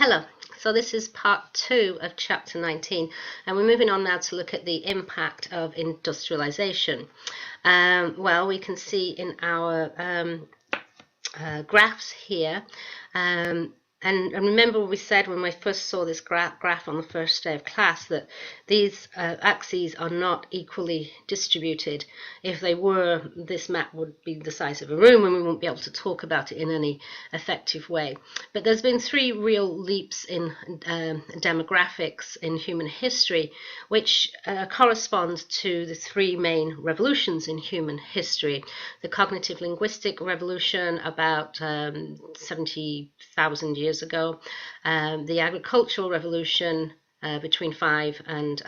Hello, so this is part 2 of chapter 19, and we're moving on now to look at the impact of industrialization. Well, we can see in our graphs here, and remember what we said when we first saw this graph on the first day of class, that these axes are not equally distributed. If they were, this map would be the size of a room and we won't be able to talk about it in any effective way. But there's been 3 real leaps in demographics in human history, which correspond to the 3 main revolutions in human history. The cognitive linguistic revolution about 70,000 years ago, the agricultural revolution between 10 and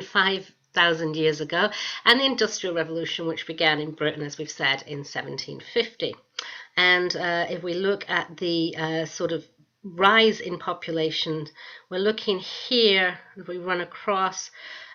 5,000 years ago, and the Industrial Revolution, which began in Britain, as we've said, in 1750. And if we look at the sort of rise in population, we're looking here, if we run across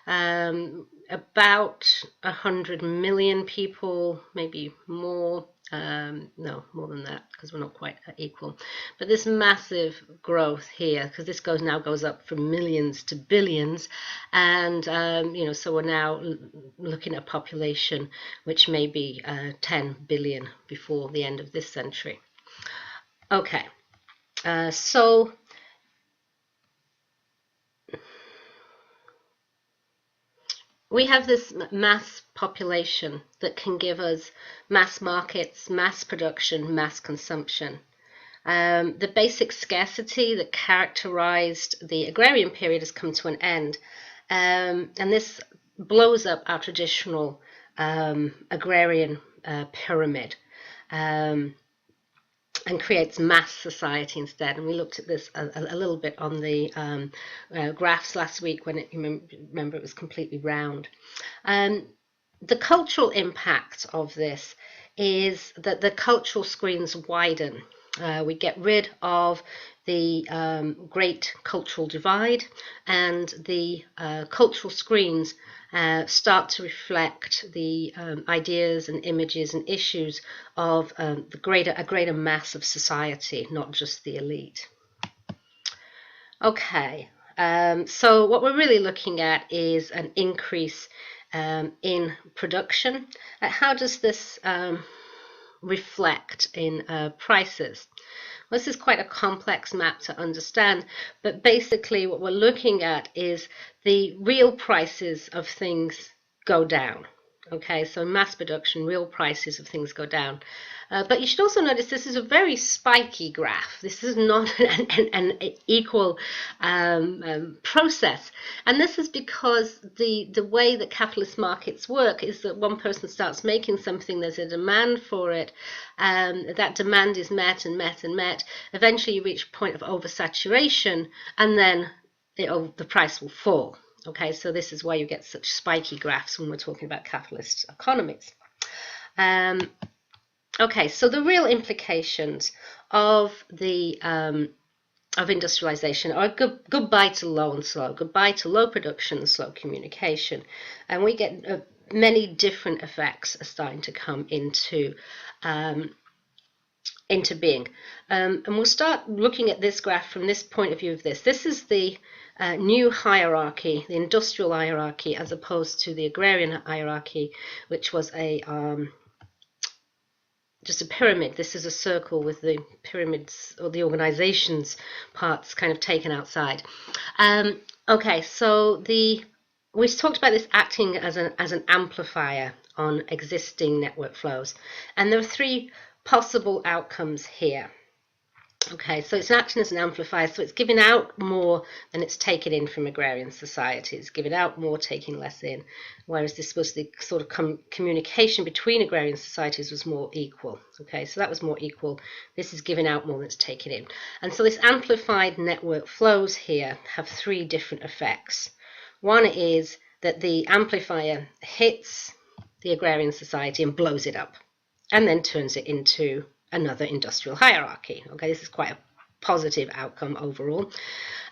about 100 million people, maybe more. No, more than that, because we're not quite equal. But this massive growth here, because this now goes up from millions to billions, and so we're now looking at a population which may be 10 billion before the end of this century. Okay, so we have this mass population that can give us mass markets, mass production, mass consumption. The basic scarcity that characterized the agrarian period has come to an end, and this blows up our traditional agrarian pyramid. And creates mass society instead. And we looked at this a little bit on the graphs last week when remember it was completely round. The cultural impact of this is that the cultural screens widen. We get rid of the great cultural divide, and the cultural screens start to reflect the ideas and images and issues of a greater mass of society, not just the elite. Okay, so what we're really looking at is an increase in production. How does this reflect in prices? Well, this is quite a complex map to understand, but basically what we're looking at is the real prices of things go down. Okay, so mass production, real prices of things go down. But you should also notice this is a very spiky graph. This is not an equal process. And this is because the way that capitalist markets work is that one person starts making something, there's a demand for it, that demand is met and met and met. Eventually you reach a point of oversaturation, and then the price will fall. Okay, so this is why you get such spiky graphs when we're talking about capitalist economies. Okay, so the real implications of the of industrialization are goodbye to low and slow, goodbye to low production and slow communication, and we get many different effects are starting to come into being. And we'll start looking at this graph from this point of view of this. This is the new hierarchy, the industrial hierarchy, as opposed to the agrarian hierarchy, which was just a pyramid. This is a circle with the pyramids or the organization's parts kind of taken outside. Okay, so we talked about this acting as an amplifier on existing network flows, and there are 3 possible outcomes here. Okay, so it's acting as an amplifier, so it's giving out more than it's taking in from agrarian societies, giving out more, taking less in, whereas this was the sort of communication between agrarian societies was more equal. Okay, so that was more equal. This is giving out more than it's taking in. And so this amplified network flows here have 3 different effects. One is that the amplifier hits the agrarian society and blows it up, and then turns it into another industrial hierarchy. Okay, this is quite a positive outcome overall.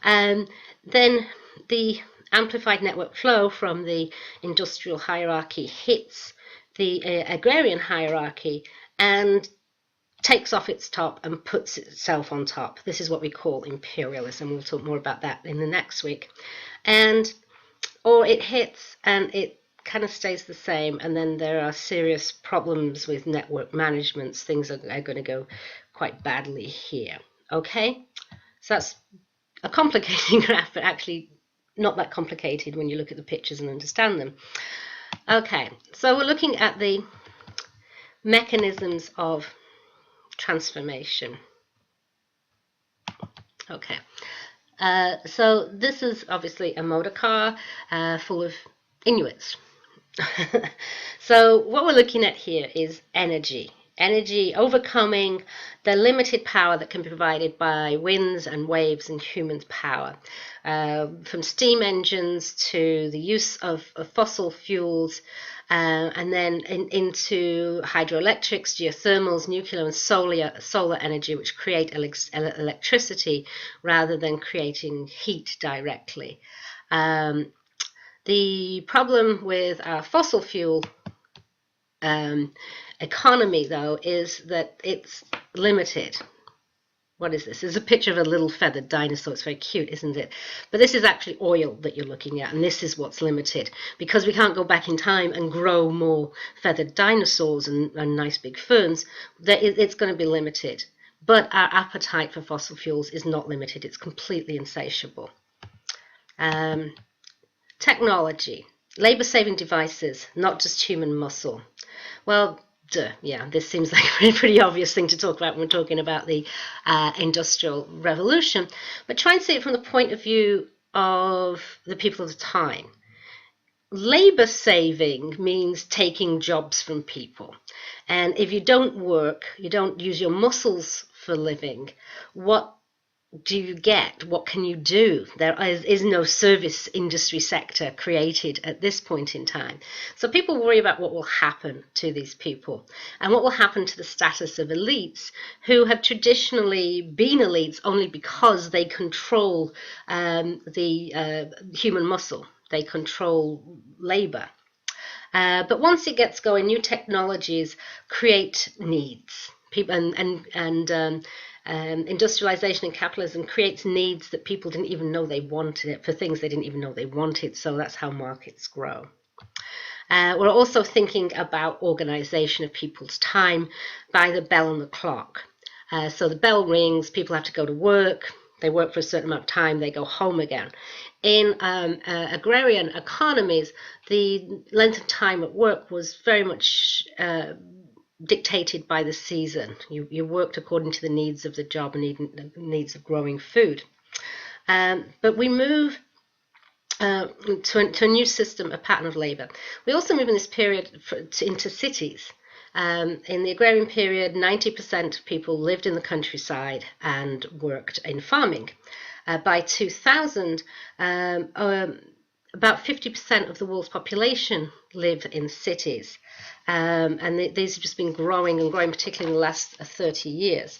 And then the amplified network flow from the industrial hierarchy hits the agrarian hierarchy, and takes off its top and puts itself on top. This is what we call imperialism. We'll talk more about that in the next week. And or it hits and it kind of stays the same, and then there are serious problems with network management. Things are going to go quite badly here. Okay, so that's a complicated graph, but actually not that complicated when you look at the pictures and understand them. Okay, so we're looking at the mechanisms of transformation. Okay, so this is obviously a motor car full of Inuits. So what we're looking at here is energy. Energy overcoming the limited power that can be provided by winds and waves and human power. From steam engines to the use of fossil fuels, and then into hydroelectrics, geothermals, nuclear and solar energy, which create electricity rather than creating heat directly. The problem with our fossil fuel economy, though, is that it's limited. What is this? There's a picture of a little feathered dinosaur. It's very cute, isn't it? But this is actually oil that you're looking at, and this is what's limited. Because we can't go back in time and grow more feathered dinosaurs and nice big ferns, it's going to be limited. But our appetite for fossil fuels is not limited. It's completely insatiable. Technology. Labor-saving devices, not just human muscle. Well, yeah, this seems like a pretty obvious thing to talk about when we're talking about the Industrial Revolution, but try and see it from the point of view of the people of the time. Labor saving means taking jobs from people. And if you don't work, you don't use your muscles for living, what do you get? What can you do? There is no service industry sector created at this point in time. So people worry about what will happen to these people and what will happen to the status of elites who have traditionally been elites only because they control the human muscle. They control labor. But once it gets going, new technologies create needs. People industrialization and capitalism creates needs that people didn't even know they wanted it, for things they didn't even know they wanted. So that's how markets grow. We're also thinking about organization of people's time by the bell and the clock. So the bell rings, people have to go to work. They work for a certain amount of time, they go home again. In agrarian economies, the length of time at work was very much dictated by the season. You worked according to the needs of the job and needs of growing food. But we move to a new system, a pattern of labour. We also move in this period into cities. In the agrarian period, 90% of people lived in the countryside and worked in farming. By 2000, about 50% of the world's population live in cities. And these have just been growing and growing, particularly in the last 30 years.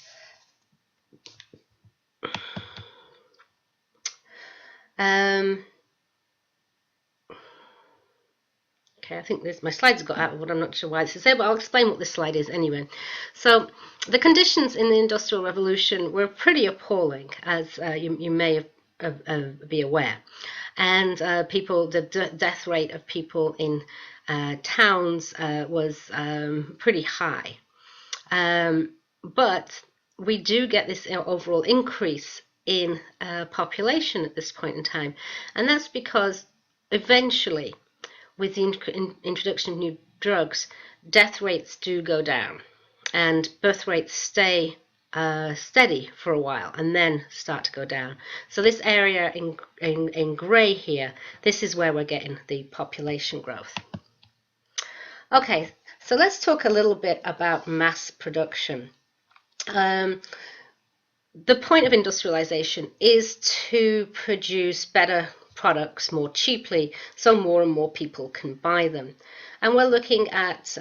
Okay, I think my slides got out of what I'm not sure why this is there, but I'll explain what this slide is anyway. So the conditions in the Industrial Revolution were pretty appalling, as you may be aware. And the death rate of people in towns was pretty high. But we do get this overall increase in population at this point in time. And that's because eventually, with the introduction of new drugs, death rates do go down and birth rates stay steady for a while and then start to go down. So this area in grey here, this is where we're getting the population growth. Okay, so let's talk a little bit about mass production. The point of industrialization is to produce better products more cheaply so more and more people can buy them. And we're looking at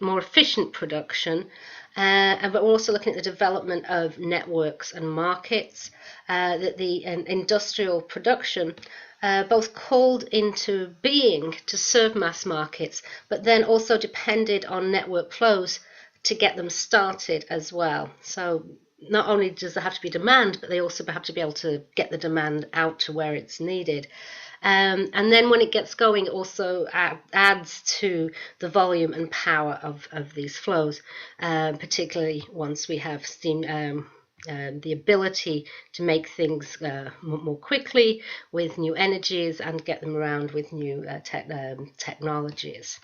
more efficient production, but we're also looking at the development of networks and markets, that the industrial production both called into being to serve mass markets, but then also depended on network flows to get them started as well. So not only does there have to be demand, but they also have to be able to get the demand out to where it's needed. And then when it gets going, it also adds to the volume and power of these flows, particularly once we have steam, the ability to make things more quickly with new energies and get them around with new technologies.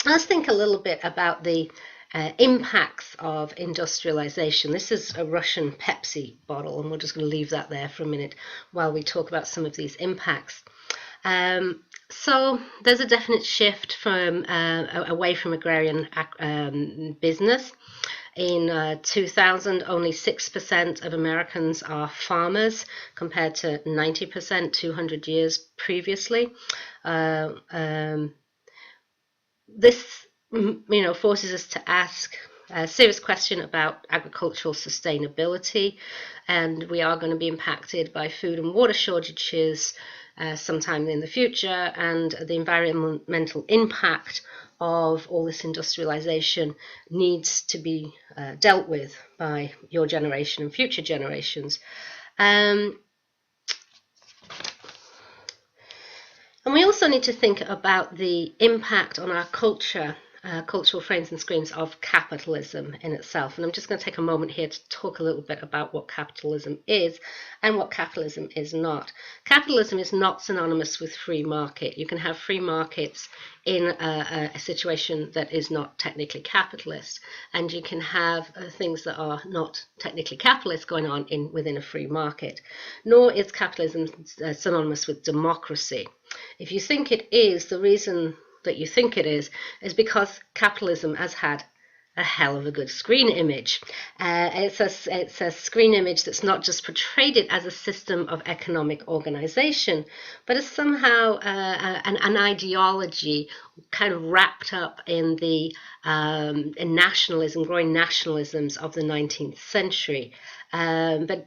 Let's think a little bit about the impacts of industrialization. This is a Russian Pepsi bottle, and we're just going to leave that there for a minute while we talk about some of these impacts. So there's a definite shift from away from agrarian business. In 2000, only 6% of Americans are farmers, compared to 90% 200 years previously. This, forces us to ask a serious question about agricultural sustainability, and we are going to be impacted by food and water shortages sometime in the future, and the environmental impact of all this industrialization needs to be dealt with by your generation and future generations. And we also need to think about the impact on our culture, cultural frames and screens of capitalism in itself. And I'm just going to take a moment here to talk a little bit about what capitalism is and what capitalism is not. Capitalism is not synonymous with free market. You can have free markets in a situation that is not technically capitalist, and you can have things that are not technically capitalist going on within a free market. Nor is capitalism synonymous with democracy. If you think it is, the reason that you think it is because capitalism has had a hell of a good screen image. It's a screen image that's not just portrayed it as a system of economic organization, but as somehow an ideology kind of wrapped up in the in nationalism, growing nationalisms of the 19th century. But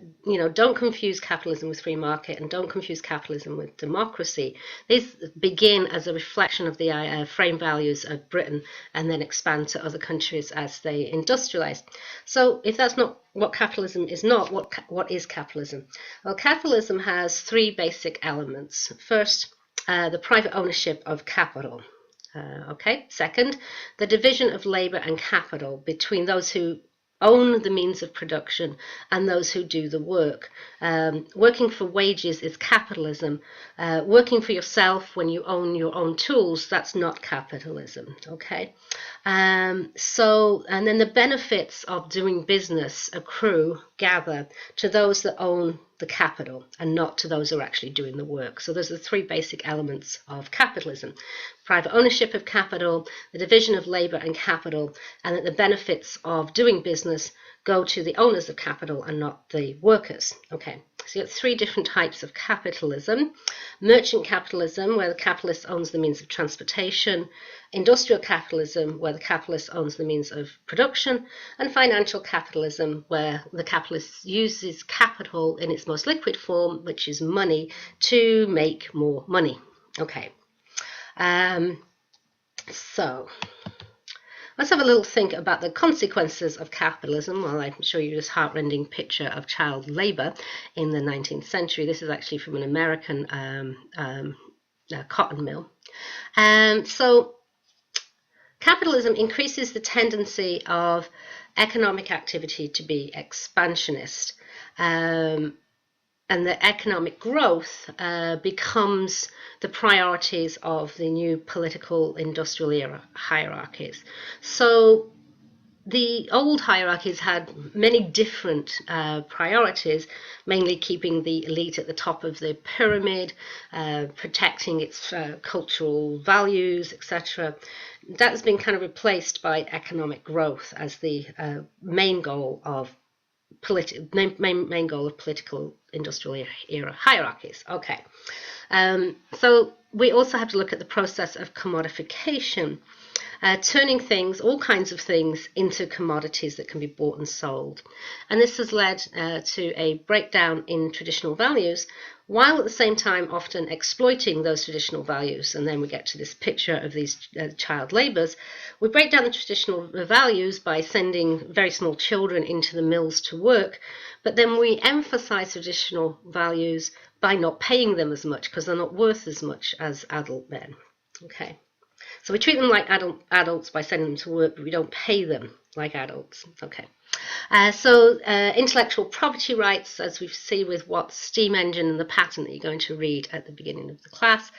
don't confuse capitalism with free market, and don't confuse capitalism with democracy. These begin as a reflection of the frame values of Britain, and then expand to other countries as they industrialize. So if that's not what capitalism is, not what is capitalism? Well, capitalism has three basic elements. First, the private ownership of capital. Second, the division of labor and capital between those who own the means of production and those who do the work. Working for wages is capitalism. Working for yourself when you own your own tools, that's not capitalism, okay? And then the benefits of doing business gather to those that own the capital and not to those who are actually doing the work. So those are the three basic elements of capitalism: private ownership of capital, the division of labor and capital, and that the benefits of doing business go to the owners of capital and not the workers. Okay, so you have three different types of capitalism: merchant capitalism, where the capitalist owns the means of transportation; industrial capitalism, where the capitalist owns the means of production; and financial capitalism, where the capitalist uses capital in its most liquid form, which is money, to make more money. Okay, so let's have a little think about the consequences of capitalism while I show you this heartrending picture of child labor in the 19th century. This is actually from an American cotton mill. So capitalism increases the tendency of economic activity to be expansionist. And the economic growth becomes the priorities of the new political industrial era hierarchies. So the old hierarchies had many different priorities, mainly keeping the elite at the top of the pyramid, protecting its cultural values, etc. That's been kind of replaced by economic growth as the main goal of political industrial era hierarchies. Okay, So we also have to look at the process of commodification, turning things, all kinds of things, into commodities that can be bought and sold. And this has led to a breakdown in traditional values, while at the same time often exploiting those traditional values. And then we get to this picture of these child labourers. We break down the traditional values by sending very small children into the mills to work, but then we emphasise traditional values by not paying them as much because they're not worth as much as adult men. Okay. So we treat them like adults by sending them to work, but we don't pay them like adults. Okay. So intellectual property rights, as we see with Watt's steam engine and the patent that you're going to read at the beginning of the class,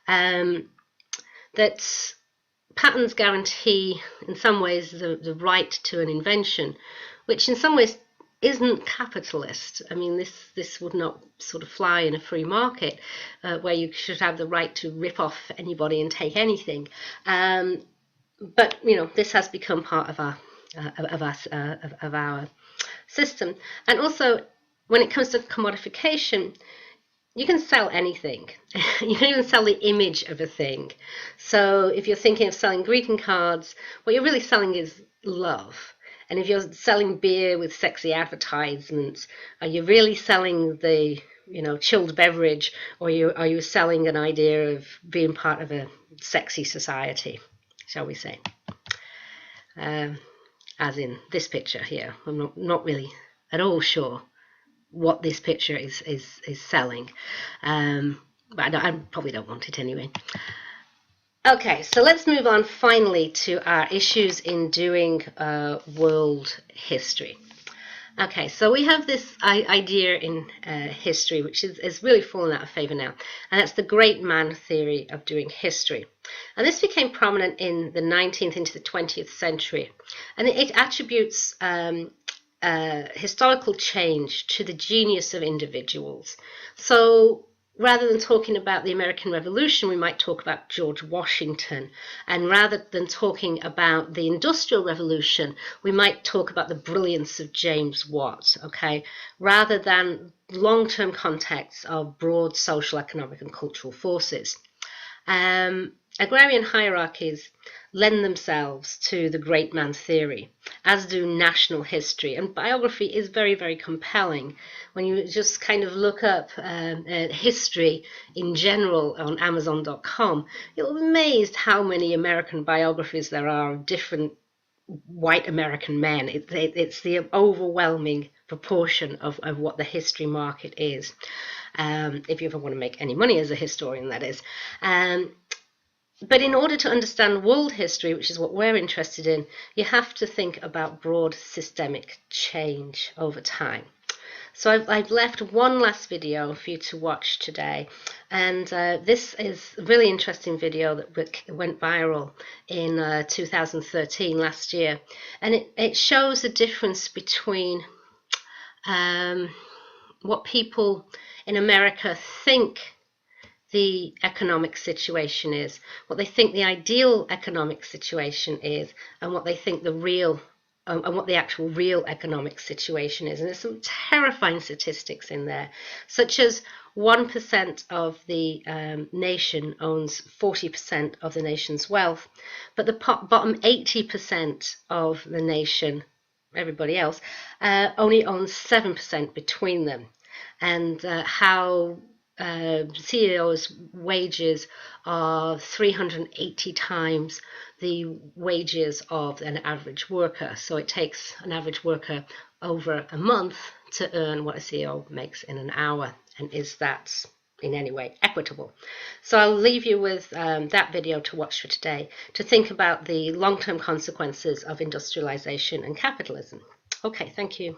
that patents guarantee in some ways the right to an invention, which in some ways isn't capitalist. I mean, this would not sort of fly in a free market where you should have the right to rip off anybody and take anything. But you know, this has become part of our system. And also, when it comes to commodification, you can sell anything. You can even sell the image of a thing. So if you're thinking of selling greeting cards, what you're really selling is love. And if you're selling beer with sexy advertisements, are you really selling the, you know, chilled beverage, or are you selling an idea of being part of a sexy society, shall we say? As in this picture here. I'm not really at all sure what this picture is selling, but I probably don't want it anyway. Okay, so let's move on finally to our issues in doing world history. Okay, so we have this idea in history, which is really fallen out of favour now, and that's the great man theory of doing history. And this became prominent in the 19th into the 20th century, and it attributes historical change to the genius of individuals. So rather than talking about the American Revolution, we might talk about George Washington. And rather than talking about the Industrial Revolution, we might talk about the brilliance of James Watt, okay? Rather than long-term contexts of broad social, economic, and cultural forces. Agrarian hierarchies lend themselves to the great man theory, as do national history. And biography is very, very compelling. When you just kind of look up history in general on Amazon.com, you'll be amazed how many American biographies there are of different white American men. It's the overwhelming proportion of what the history market is. If you ever want to make any money as a historian, that is. But in order to understand world history, which is what we're interested in, you have to think about broad systemic change over time. So I've left one last video for you to watch today, and this is a really interesting video that went viral in 2013, last year, and it shows the difference between what people in America think the economic situation is, what they think the ideal economic situation is, and what they think the real and what the actual real economic situation is. And there's some terrifying statistics in there, such as 1% of the nation owns 40% of the nation's wealth, but the bottom 80% of the nation, everybody else, only owns 7% between them. And how CEOs' wages are 380 times the wages of an average worker. So it takes an average worker over a month to earn what a CEO makes in an hour. And is that in any way equitable? So I'll leave you with that video to watch for today, to think about the long-term consequences of industrialization and capitalism. Okay, thank you.